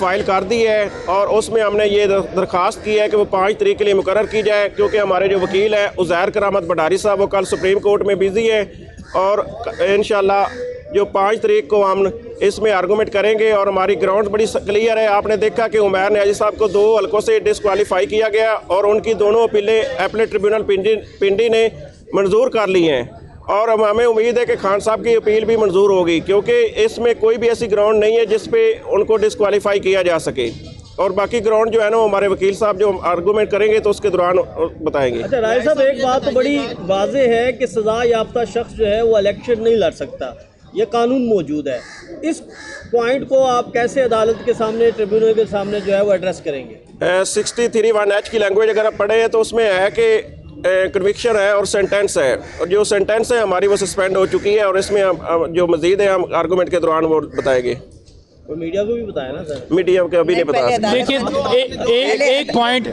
File कर दी है और उसमें हमने ये दरख्वास्त की है कि वो 5 तारीख के लिए मुकर्रर की जाए, क्योंकि हमारे जो वकील है उज़ैर करामत भंडारी साहब वो कल सुप्रीम कोर्ट में बिज़ी है और इंशाल्लाह जो 5 तारीख को हम इसमें आर्गूमेंट करेंगे। और हमारी ग्राउंड बड़ी क्लियर है। आपने देखा कि उमैर न्याजी साहब को 2 हलकों से डिस्क्वालीफाई किया गया और उनकी दोनों अपीलें अपीलेट ट्रिब्यूनल पिंडी ने मंजूर कर ली हैं और हमें उम्मीद है कि खान साहब की अपील भी मंजूर होगी, क्योंकि इसमें कोई भी ऐसी ग्राउंड नहीं है जिस पे उनको डिस्क्वालीफाई किया जा सके। और बाकी ग्राउंड जो है ना हमारे वकील साहब जो आर्गूमेंट करेंगे तो उसके दौरान बताएंगे। अच्छा राय साहब, एक बात तो बड़ी वाज़ेह है कि सज़ा याफ्ता शख्स जो है वो इलेक्शन नहीं लड़ सकता, ये कानून मौजूद है। इस पॉइंट को आप कैसे अदालत के सामने, ट्रिब्यूनल के सामने जो है वो एड्रेस करेंगे? 63(1)H की लैंग्वेज अगर आप पढ़े तो उसमें है कि कन्विक्शन है और सेंटेंस है, और जो सेंटेंस है हमारी वो सस्पेंड हो चुकी है और इसमें जो मजीद है हम आर्गूमेंट के दौरान वो बताएंगे। तो मीडिया को भी बताया ना सर? मीडिया को अभी नहीं बताया। देखिए एक पॉइंट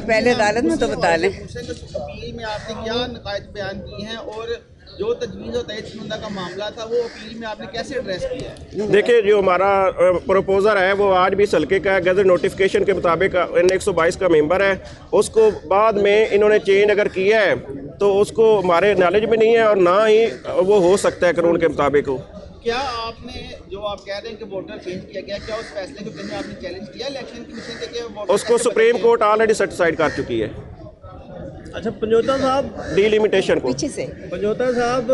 पहले अदालत में तो बता लें। अपील में आपने क्या नकायत बयान किए हैं और जो तजवीज़ और तहत का मामला था वो अपील में आपने कैसे एड्रेस किया है? देखिए जो हमारा प्रपोजर है वो आज भी हल्के का गजट नोटिफिकेशन के मुताबिक N122 का मेंबर है, उसको बाद में इन्होंने चेंज अगर किया है तो उसको हमारे नॉलेज में नहीं है और ना ही वो हो सकता है कानून के मुताबिक हो। क्या आपने जो आप कह रहे हैं कि वोटर चेंज किया गया, क्या उस फैसले को कहीं आपने चैलेंज किया इलेक्शन कमीशन के? क्या उसको सुप्रीम कोर्ट ऑलरेडी सेटिस्फाइड कर चुकी है। अच्छा पंजोता साहब, डिलिमिटेशन को पीछे से पंजोता साहब,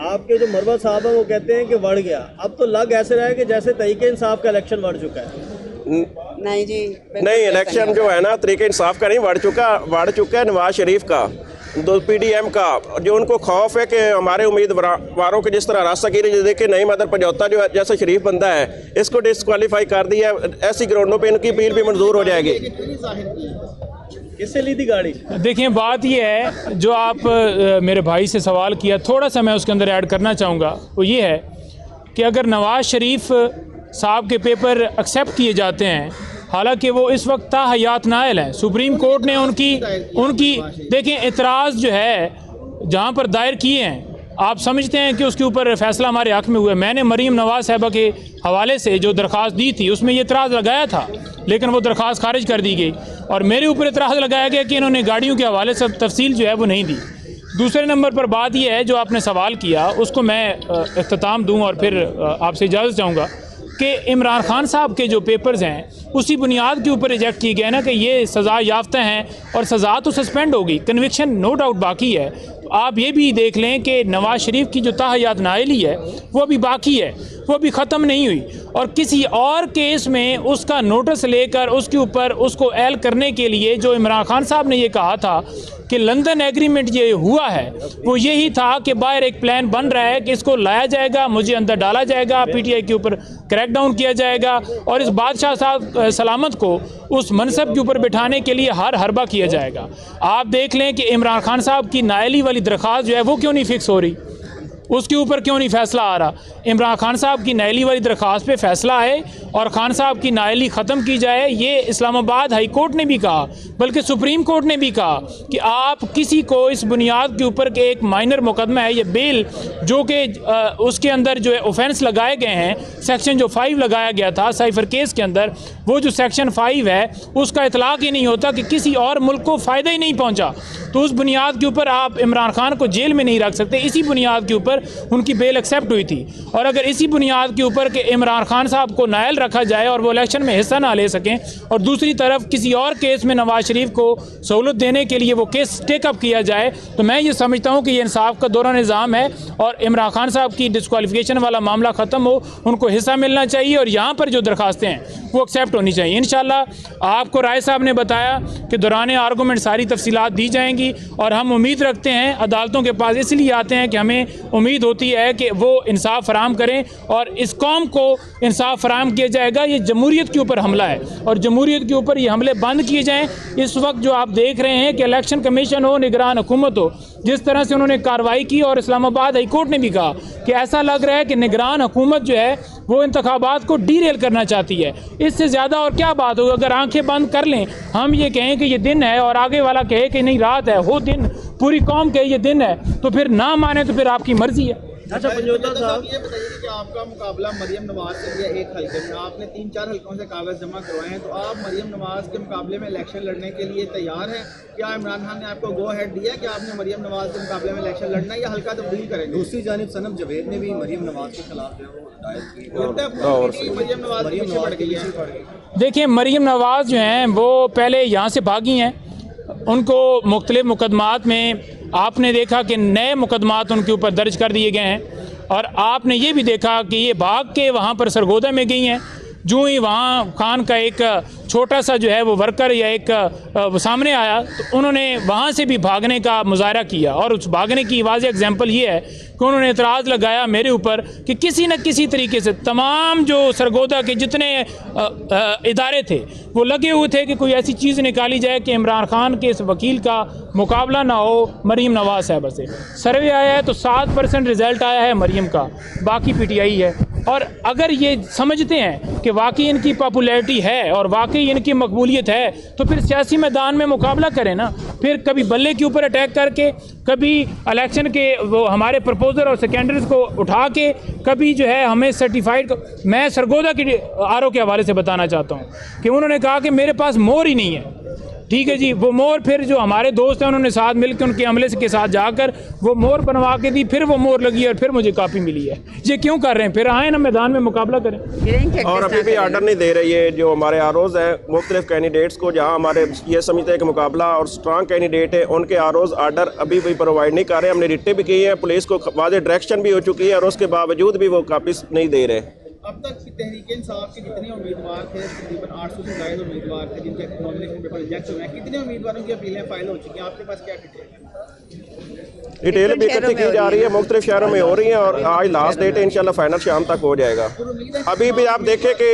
आपके जो मरवा साहब हैं वो कहते हैं कि बढ़ गया, अब तो लग ऐसे रहा है कि जैसे तरीके इंसाफ का इलेक्शन बढ़ चुका है। नहीं जी, नहीं, इलेक्शन जो है ना तरीके इंसाफ का नहीं बढ़ चुका है नवाज शरीफ का, PDM का। जो उनको खौफ है कि हमारे उम्मीदवारों के जिस तरह रास्ता की देखिए नहीं मदर पंजौता जो जैसा शरीफ बंदा है इसको डिस्क्वालीफाई कर दिया, ऐसी ग्राउंडों पे इनकी अपील भी मंजूर हो जाएगी। किससे ली थी गाड़ी? देखिए बात ये है, जो आप मेरे भाई से सवाल किया, थोड़ा सा मैं उसके अंदर ऐड करना चाहूँगा, वो ये है कि अगर नवाज़ शरीफ साहब के पेपर एक्सेप्ट किए जाते हैं, हालांकि वो इस वक्त ताहयात नायल हैं, सुप्रीम कोर्ट ने उनकी देखें एतराज़ जो है जहाँ पर दायर किए हैं, आप समझते हैं कि उसके ऊपर फ़ैसला हमारे हक़ में हुआ है। मैंने मरीम नवाज़ साहबा के हवाले से जो दरख्वास्त दी थी उसमें ये एतराज़ लगाया था, लेकिन वो दरख्वास्त खारिज कर दी गई और मेरे ऊपर एतराज़ लगाया गया कि इन्होंने गाड़ियों के हवाले से तफसील जो है वो नहीं दी। दूसरे नंबर पर बात यह है, जो आपने सवाल किया उसको मैं इख्तिताम दूँ और फिर आपसे इजाज़त चाहूँगा कि इमरान खान साहब के जो पेपर्स हैं उसी बुनियाद के ऊपर रिजेक्ट किए गए ना कि ये सज़ा याफ्ता हैं और सज़ा तो सस्पेंड होगी, कन्विक्शन नो डाउट बाकी है। तो आप ये भी देख लें कि नवाज़ शरीफ की जो ताहयात नाइली है वो अभी बाकी है, वो अभी ख़त्म नहीं हुई और किसी और केस में उसका नोटिस लेकर उसके ऊपर उसको एल करने के लिए जो इमरान खान साहब ने ये कहा था कि लंदन एग्रीमेंट ये हुआ है, वो यही था कि बाहर एक प्लान बन रहा है कि इसको लाया जाएगा, मुझे अंदर डाला जाएगा, PTI के ऊपर क्रैकडाउन किया जाएगा और इस बादशाह साहब सलामत को उस मनसब के ऊपर बिठाने के लिए हर हरबा किया जाएगा। आप देख लें कि इमरान खान साहब की नायली वाली दरख्वास्त जो है वो क्यों नहीं फिक्स हो रही, उसके ऊपर क्यों नहीं फ़ैसला आ रहा। इमरान खान साहब की नायली वाली दरख्वास्त पे फ़ैसला आए और खान साहब की नायली ख़त्म की जाए, ये इस्लामाबाद हाई कोर्ट ने भी कहा, बल्कि सुप्रीम कोर्ट ने भी कहा कि आप किसी को इस बुनियाद के ऊपर के एक माइनर मुकदमा है ये बेल जो कि उसके अंदर जो है ऑफेंस लगाए गए हैं, सेक्शन जो 5 लगाया गया था साइफर केस के अंदर, वो जो सेक्शन 5 है उसका इतलाक़ ही नहीं होता कि किसी और मुल्क को फ़ायदा ही नहीं पहुँचा, तो उस बुनियाद के ऊपर आप इमरान खान को जेल में नहीं रख सकते। इसी बुनियाद के ऊपर उनकी बेल एक्सेप्ट हुई थी और अगर इसी बुनियाद के ऊपर कि इमरान खान साहब को नायल रखा जाए और वो इलेक्शन में हिस्सा ना ले सकें और दूसरी तरफ किसी और केस में नवाज शरीफ को सहूलत देने के लिए वो केस टेकअप किया जाए, तो मैं ये समझता हूँ कि ये इंसाफ का दौरा निज़ाम है और इमरान खान साहब की डिस्क्वालिफिकेशन वाला मामला ख़त्म हो, उनको हिस्सा मिलना चाहिए और यहाँ पर जो दरखास्तें हैं वो एक्सेप्ट होनी चाहिए। इंशाल्लाह आपको राय साहब ने बताया कि दौरान आर्गूमेंट सारी तफसीलात दी जाएंगी और हम उम्मीद रखते हैं, अदालतों के पास इसलिए आते हैं कि हमें उम्मीद होती है कि वो इंसाफ फराहम करें और इस कौम को इंसाफ फराहम किया जाएगा। ये जमहूरियत के ऊपर हमला है और जमहूरियत के ऊपर ये हमले बंद किए जाएँ। इस वक्त जो आप देख रहे हैं कि इलेक्शन कमीशन हो, निगरान हुकूमत हो, जिस तरह से उन्होंने कार्रवाई की और इस्लामाबाद हाई कोर्ट ने भी कहा कि ऐसा लग रहा है कि निगरान हुकूमत जो है वो इंतखाबात को डीरेल करना चाहती है। इससे ज़्यादा और क्या बात होगी। अगर आंखें बंद कर लें, हम ये कहें कि ये दिन है और आगे वाला कहे कि नहीं रात है, हो दिन, पूरी कौम कहे ये दिन है, तो फिर ना माने तो फिर आपकी मर्जी है। अच्छा पंजोता साहब, ये बताइए कि आपका मुकाबला मरियम नवाज से दिया एक हल्के में, आपने 3-4 हल्कों से कागज जमा करवाए हैं, तो आप मरियम नवाज के मुकाबले में इलेक्शन लड़ने के लिए तैयार हैं? क्या इमरान खान ने आपको गो हेड दिया कि आपने मरियम नवाज के मुकाबले में इलेक्शन लड़ना है या हल्का तब्दील करेंगे? दूसरी जानिब सनम जवेद ने भी मरियम नवाज के खिलाफ जो है वो दायर की। मरियम नवाज के पीछे पड़ गई है। देखिए, मरियम नवाज़ जो हैं वो पहले यहाँ से भागी हैं, उनको मुख्तलिफ़ मुकदमात में आपने देखा कि नए मुकदमात उनके ऊपर दर्ज कर दिए गए हैं, और आपने ये भी देखा कि ये भाग के वहाँ पर सरगोदा में गई हैं। जो ही वहाँ खान का एक छोटा सा जो है वो वर्कर या एक वो सामने आया, तो उन्होंने वहाँ से भी भागने का मुजाहरा किया, और उस भागने की वाज़ेह एग्जाम्पल ये है कि उन्होंने एतराज़ लगाया मेरे ऊपर कि किसी न किसी तरीके से तमाम जो सरगोदा के जितने इदारे थे वो लगे हुए थे कि कोई ऐसी चीज़ निकाली जाए कि इमरान खान के इस वकील का मुकाबला ना हो मरीम नवाज़ साहब से। सर्वे आया है तो 7% रिज़ल्ट आया है मरीम का, बाकी PTI है। और अगर ये समझते हैं कि वाकई इनकी पॉपुलैरिटी है और वाकई इनकी मकबूलियत है, तो फिर सियासी मैदान में मुकाबला करें ना। फिर कभी बल्ले के ऊपर अटैक करके, कभी इलेक्शन के वो हमारे प्रपोजल और सेकेंडरीज को उठा के, कभी जो है हमें सर्टिफाइड। मैं सरगोदा के RO के हवाले से बताना चाहता हूँ कि उन्होंने कहा कि मेरे पास मोहर ही नहीं है। ठीक है जी, वो मोहर फिर जो हमारे दोस्त हैं उन्होंने साथ मिलकर उनके अमले के साथ जाकर वो मोहर बनवा के दी, फिर वो मोहर लगी और फिर मुझे कॉपी मिली है। ये क्यों कर रहे हैं? फिर आए ना मैदान में मुकाबला करें। और अभी भी आर्डर नहीं दे रही है जो हमारे ROs हैं मुख्तलिफ कैंडिडेट्स को, जहाँ हमारे ये समझते हैं कि मुकाबला और स्ट्रांग कैंडिडेट है, उनके ROs आर्डर अभी भी प्रोवाइड नहीं कर रहे। हमने रिटें भी की हैं, पुलिस को वाज़ेह डायरेक्शन भी हो चुकी है, और उसके बावजूद भी वो कापिस नहीं दे रहे। अब तक तहरीक-ए-इंसाफ के जितने उम्मीदवार थे, तकरीबन 800 से ज़ायद उम्मीदवार थे जिनके नॉमिनेशन पेपर रिजेक्ट हुए हैं, कितने उम्मीदवारों की अपीलें फाइल हो चुकी हैं? आपके पास क्या डिटेल है? डिटेल भी इकट्ठी की जा रही है, मुख्तलिफ शहरों में हो रही है, और आज लास्ट डेट है, इंशाल्लाह फाइनल शाम तक हो जाएगा। अभी भी आप देखें कि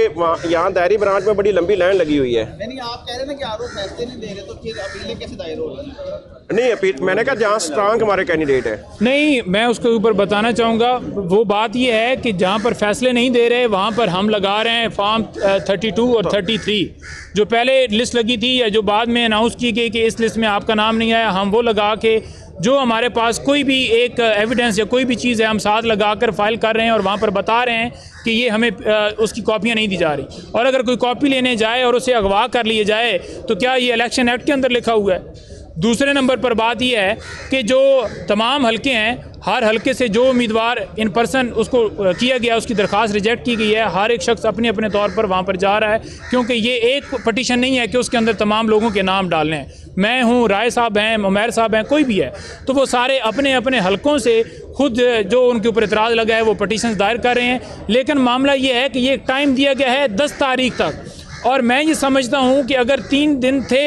यहाँ दायरी ब्रांच में बड़ी लंबी लाइन लगी हुई है। नहीं, आप कह रहे हैं ना कि RO फैसले नहीं दे रहे, तो फिर अपीलें कैसे दायर हो रही हैं? नहीं अपील, मैंने कहा जहाँ स्ट्रांग हमारे कैंडिडेट है। नहीं, मैं उसके ऊपर बताना चाहूँगा, वो बात ये है कि जहाँ पर फैसले नहीं दे रहे वहाँ पर हम लगा रहे हैं फॉर्म 32 और 33, जो पहले लिस्ट लगी थी या जो बाद में अनाउंस की गई कि इस लिस्ट में आपका नाम नहीं आया, हम वो लगा के जो हमारे पास कोई भी एक एविडेंस या कोई भी चीज़ है हम साथ लगा कर फाइल कर रहे हैं, और वहाँ पर बता रहे हैं कि ये हमें उसकी कॉपियाँ नहीं दी जा रही। और अगर कोई कॉपी लेने जाए और उसे अगवा कर लिए जाए तो क्या ये इलेक्शन एक्ट के अंदर लिखा हुआ है? दूसरे नंबर पर बात यह है कि जो तमाम हलके हैं, हर हलके से जो उम्मीदवार इन पर्सन उसको किया गया, उसकी दरख्वास्त रिजेक्ट की गई है, हर एक शख्स अपने अपने तौर पर वहाँ पर जा रहा है, क्योंकि ये एक पटिशन नहीं है कि उसके अंदर तमाम लोगों के नाम डालने हैं। मैं हूँ, राय साहब हैं, उमैर साहब हैं, कोई भी है, तो वो सारे अपने अपने हलकों से खुद जो उनके ऊपर इतराज़ लगा है वो पटिशन दायर कर रहे हैं। लेकिन मामला ये है कि ये टाइम दिया गया है 10 तारीख तक, और मैं ये समझता हूँ कि अगर 3 दिन थे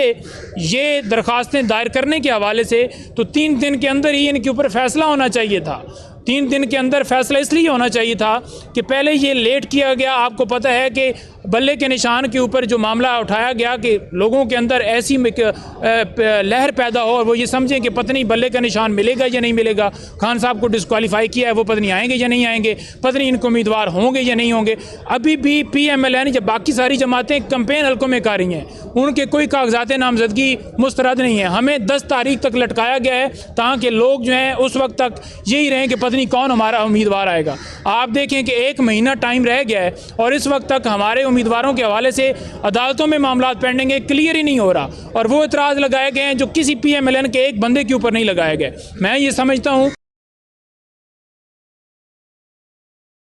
ये दरख्वास्तें दायर करने के हवाले से, तो 3 दिन के अंदर ही इनके ऊपर फैसला होना चाहिए था। 3 दिन के अंदर फैसला इसलिए होना चाहिए था कि पहले ये लेट किया गया। आपको पता है कि बल्ले के निशान के ऊपर जो मामला उठाया गया कि लोगों के अंदर ऐसी लहर पैदा हो और वो ये समझें कि पता नहीं बल्ले का निशान मिलेगा या नहीं मिलेगा, खान साहब को डिस्क्वालीफाई किया है, वो पता नहीं आएंगे या नहीं आएंगे, पता नहीं इनको उम्मीदवार होंगे या नहीं होंगे। अभी भी PMLN जब बाकी सारी जमातें कैंपेन हल्कों में कर रही हैं, उनके कोई कागजात नामजदगी मुस्तरद नहीं है। हमें 10 तारीख तक लटकाया गया है ताकि लोग जो हैं उस वक्त तक यही रहें कि पता नहीं कौन हमारा उम्मीदवार आएगा। आप देखें कि 1 महीना टाइम रह गया है और इस वक्त तक हमारे उम्मीदवारों के हवाले से अदालतों में मामला पेंडिंग है, क्लियर ही नहीं हो रहा, और वो इतराज़ लगाए गए हैं जो किसी PMLN के एक बंदे के ऊपर नहीं लगाए गए। मैं ये समझता हूँ